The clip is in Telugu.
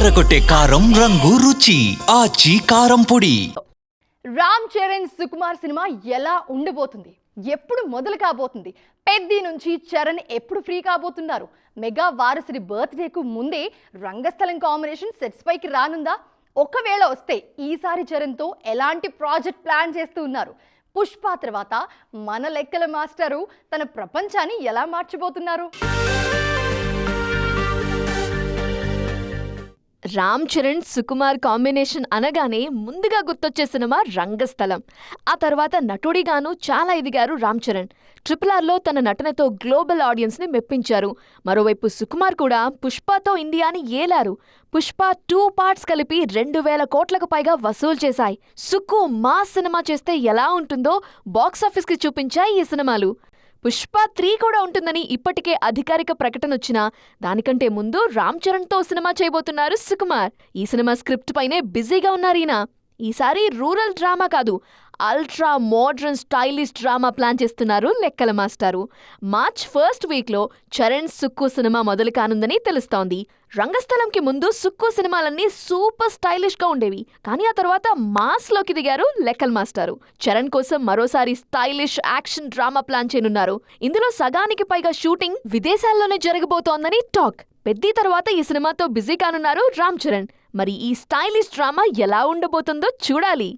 అదరకొట్టే కారం రంగు రుచి ఆచి కారం పొడి. రామ్ చరణ్ సుకుమార్ సినిమా ఎలా ఉండబోతుంది, ఎప్పుడు మొదలు కాబోతుంది, పెద్ది నుంచి చరణ్ ఎప్పుడు ఫ్రీ కాబోతున్నారు, మెగా వారసుడి బర్త్డేకు ముందే రంగస్థలం కాంబినేషన్ సెట్స్ పైకి రానుందా, ఒకవేళ వస్తే ఈసారి చరణ్తో ఎలాంటి ప్రాజెక్ట్ ప్లాన్ చేస్తూ ఉన్నారు, పుష్ప తర్వాత మన లెక్కల మాస్టరు తన ప్రపంచాన్ని ఎలా మార్చబోతున్నారు. రామ్ చరణ్ సుకుమార్ కాంబినేషన్ అనగానే ముందుగా గుర్తొచ్చే సినిమా రంగస్థలం. ఆ తర్వాత నటుడిగాను చాలా ఎదిగారు రామ్ చరణ్. RRRలో తన నటనతో గ్లోబల్ ఆడియన్స్ని మెప్పించారు. మరోవైపు సుకుమార్ కూడా పుష్పతో ఇండియాని ఏలారు. పుష్ప 2 పార్ట్స్ కలిపి 2000 కోట్లకు పైగా వసూలు చేశాయి. సుక్కు మాస్ సినిమా చేస్తే ఎలా ఉంటుందో బాక్సాఫీస్కి చూపించాయి ఈ సినిమాలు. పుష్ప 3 కూడా ఉంటుందని ఇప్పటికే అధికారిక ప్రకటనొచ్చినా దానికంటే ముందు రామ్ చరణ్తో సినిమా చేయబోతున్నారు సుకుమార్. ఈ సినిమా స్క్రిప్ట్ పైనే బిజీగా ఉన్నారీయన. ఈసారి రూరల్ డ్రామా కాదు, ultra modern stylish drama plan చేస్తున్నారు లెక్కల మాస్టారు. మార్చ్ 1st వీక్లో చరణ్ సుక్కు సినిమా మొదలు కానుందని తెలుస్తోంది. రంగస్థలంకి ముందు సుక్కు సినిమాలన్నీ సూపర్ స్టైలిష్గా ఉండేవి, కానీ ఆ తర్వాత మాస్లోకి దిగారు లెక్కల మాస్టారు. చరణ్ కోసం మరోసారి స్టైలిష్ యాక్షన్ డ్రామా ప్లాన్ చేయనున్నారు. ఇందులో సగానికి పైగా షూటింగ్ విదేశాల్లోనే జరగబోతోందని టాక్. పెద్ది తర్వాత ఈ సినిమాతో బిజీ కానున్నారు రామ్ చరణ్. మరి ఈ స్టైలిష్ డ్రామా ఎలా ఉండబోతుందో చూడాలి.